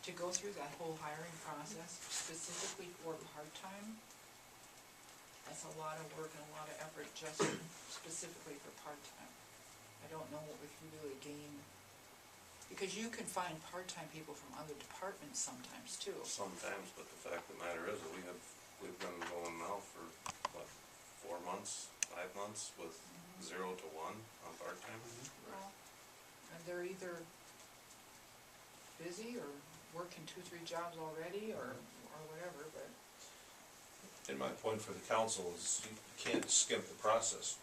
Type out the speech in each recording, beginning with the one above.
to go through that whole hiring process specifically for part-time, that's a lot of work and a lot of effort just specifically for part-time. I don't know if you really gain, because you can find part-time people from other departments sometimes too. Sometimes, but the fact of the matter is that we've been going now for, what, 4 months, 5 months with 0 to 1 on part-time. Well, and they're either busy or working 2-3 jobs already or whatever, but. And my point for the council is you can't skimp the process.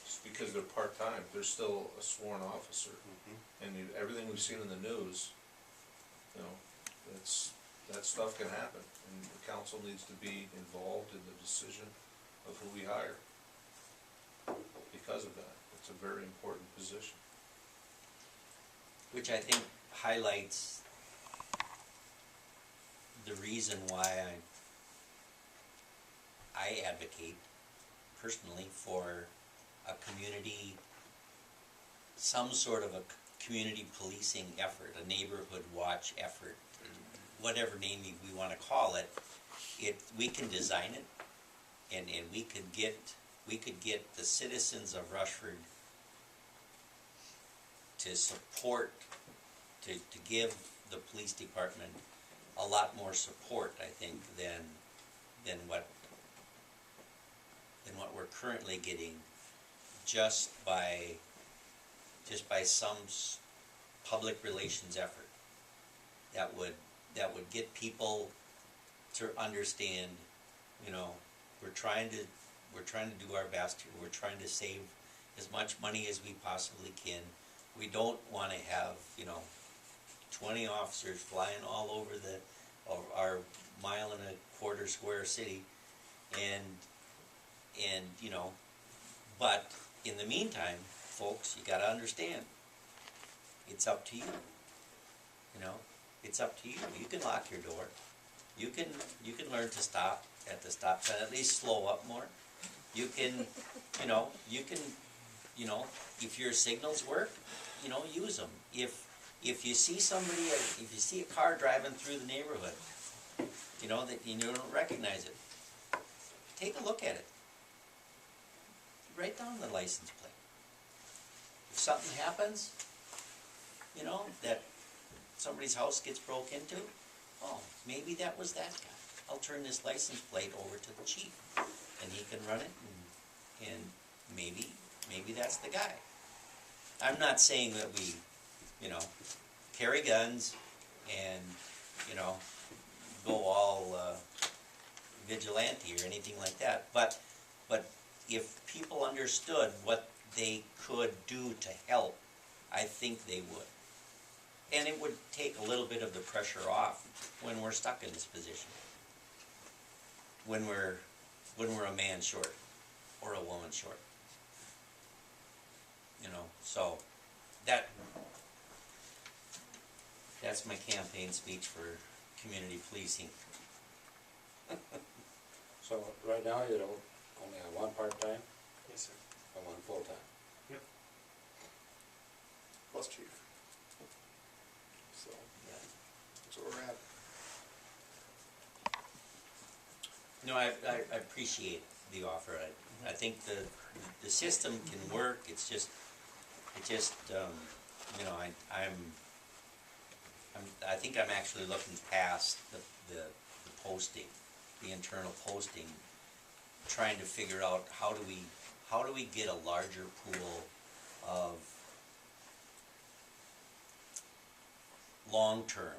Just because they're part-time, they're still a sworn officer. And everything we've seen in the news, you know, that stuff can happen. And the council needs to be involved in the decision of who we hire because of that. It's a very important position. Which I think highlights the reason why I advocate personally for a community, some sort of a community policing effort, a neighborhood watch effort, whatever name we want to call it. We can design it, and we could get the citizens of Rushford to support, to give the police department a lot more support, I think, than what we're currently getting, just by some public relations effort that would get people to understand, you know, we're trying to do our best here. We're trying to save as much money as we possibly can. We don't want to have, you know, 20 officers flying all over our 1.25 mile square city, and you know, but in the meantime, folks, you got to understand, it's up to you. You know, it's up to you. You can lock your door. You can learn to stop at the stop sign, at least slow up more. You can, you know, if your signals work, you know, use them. If you see somebody, if you see a car driving through the neighborhood, you know, that you don't recognize it, take a look at it. Write down the license plate. If something happens, you know, that somebody's house gets broke into, oh, maybe that was that guy. I'll turn this license plate over to the chief, and he can run it, and maybe that's the guy. I'm not saying that we, you know, carry guns and, you know, go all vigilante or anything like that, but if people understood what they could do to help, I think they would. And it would take a little bit of the pressure off when we're stuck in this position. When we're a man short or a woman short. You know, so that's my campaign speech for community policing. So right now you don't only have one part-time Yes, sir. and one full-time? Yep. Plus chief. So, Yeah. that's where we're at. No, I appreciate the offer. I think the system can work. It's just you know, I think I'm actually looking past the posting, the internal posting, trying to figure out how do we get a larger pool of long-term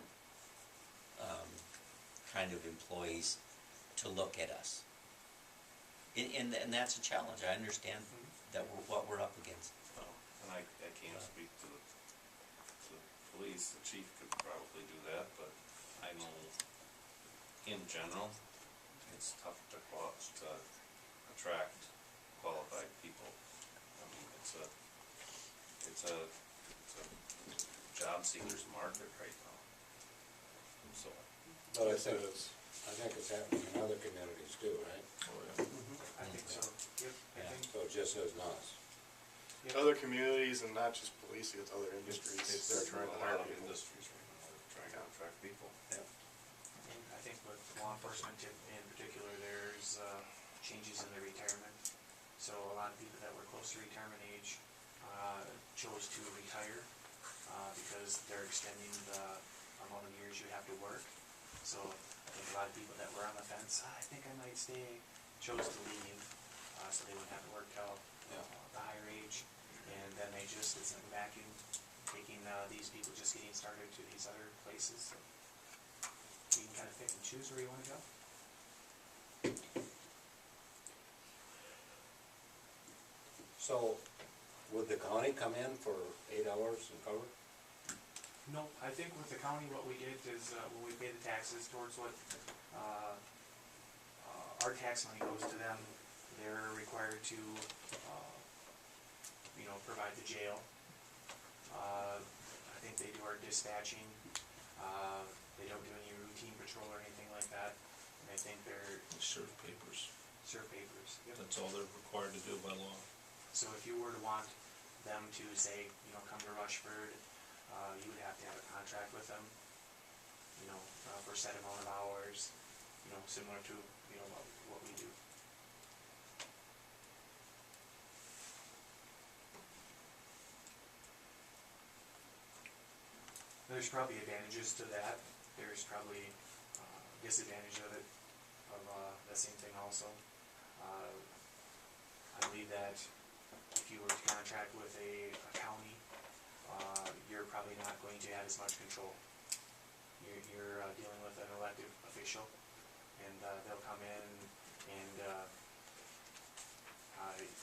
kind of employees to look at us. And that's a challenge. I understand that what we're up against. Well, and I can't speak to the police. The chief could probably do that, but I know in general it's tough to attract qualified people. I mean, it's a job seekers market right now. So, But I think it's happening in other communities too, right? I think so. Yep, I Yeah. think So it just isn't us. in other communities, and not just policing, it's other industries, they're trying to a hire lot of people. industries right now. They're trying to attract people. Yeah. enforcement in particular, there's changes in the retirement. So a lot of people that were close to retirement age chose to retire because they're extending the amount of years you have to work. So I think a lot of people that were on the fence, I think I might stay, chose to leave, so they wouldn't have to work till the higher age. And then they just, it's in a vacuum, taking these people just getting started to these other places. So you can kind of pick and choose where you want to go. So, would the county come in for 8 hours and cover? No, I think with the county, what we did is when we pay the taxes towards what our tax money goes to them, they're required to, provide the jail. I think they do our dispatching. They don't do any routine patrol or anything like that. And I think they're Serve papers, serve papers. Yep. that's all they're required to do by law. So if you were to want them to say, come to Rushford, you would have to have a contract with them, for a set amount of hours, similar to, what we do. There's probably advantages to that. There's probably disadvantage of it, of the same thing also. I believe that if you were to contract with a county, you're probably not going to have as much control. You're dealing with an elected official, and they'll come in and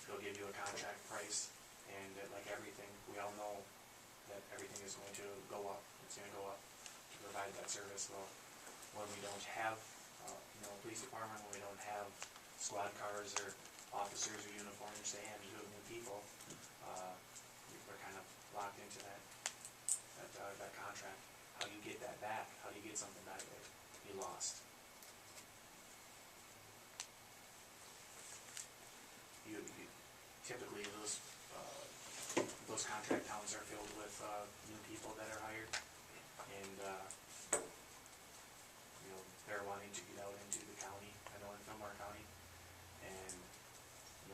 they'll give you a contract price, and like everything, we all know that everything is going to go up. It's going to go up to provide that service. Well, when we don't have, police department, when we don't have squad cars or officers or uniforms to hand to new people, we're kind of locked into that contract. How do you get that back? How do you get something back that you lost? You typically those contract towns are filled with new people that are hired, and they're wanting to get out into the county. I know in Fillmore County, and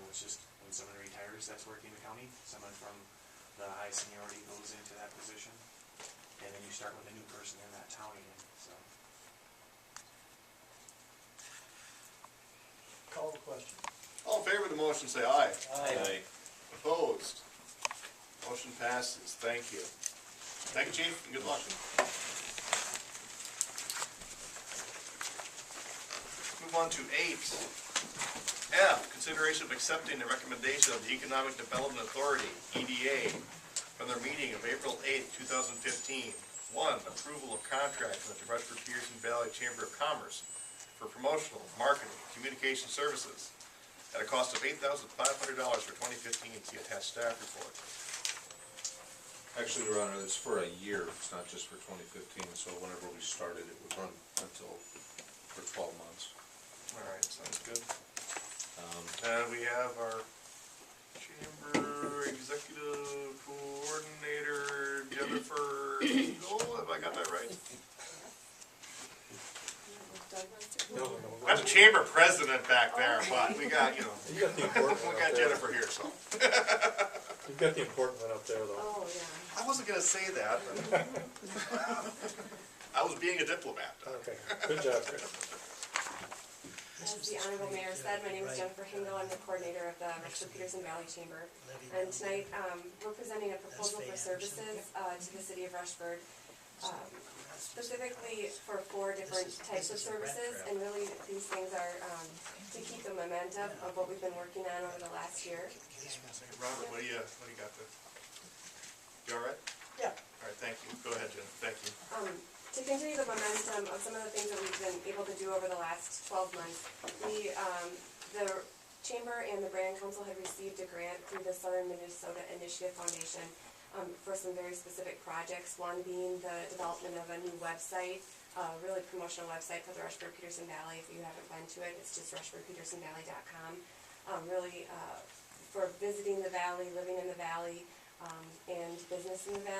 it's just when someone retires that's working the county, someone from the high seniority goes into that position, and then you start with a new person in that town again. So Call the question. All in favor of the motion, say aye. Aye. Opposed? Motion passes. Thank you. Thank you, Chief, and good luck. Move on to 8F, consideration of accepting the recommendation of the Economic Development Authority, EDA, from their meeting of April 8, 2015. 1, approval of contract with the Rushford Peterson Valley Chamber of Commerce for promotional, marketing, communication services at a cost of $8,500 for 2015. See attached staff report. Actually, Your Honor, it's for a year, it's not just for 2015, so whenever we started, it would run until, for 12 months. All right, sounds good. And we have our Chamber Executive Coordinator, Jennifer Eagle, have I got that right? No. That's Chamber President back there, but we got, You got the important one we up got there. Jennifer here, so. You've got the important one up there, though. Oh, yeah. I wasn't gonna say that, but I was being a diplomat. Okay, good job, Chris. As the Honorable Mayor said, my name is Jennifer Hingle. I'm the coordinator of the Rushford Peterson Valley Chamber. And tonight, we're presenting a proposal for services to the city of Rushford, specifically for 4 different types of services. And really, these things are to keep the momentum of what we've been working on over the last year. Robert, what do you got there? You all right? Yeah. All right, thank you. Go ahead, Jen. Thank you. To continue the momentum of some of the things that we've been able to do over the last 12 months, the Chamber and the Brand Council have received a grant through the Southern Minnesota Initiative Foundation for some very specific projects, one being the development of a new website, really promotional website for the Rushford Peterson Valley. If you haven't been to it, it's just rushfordpetersonvalley.com. Really for visiting the valley, living in the valley, and business in the valley.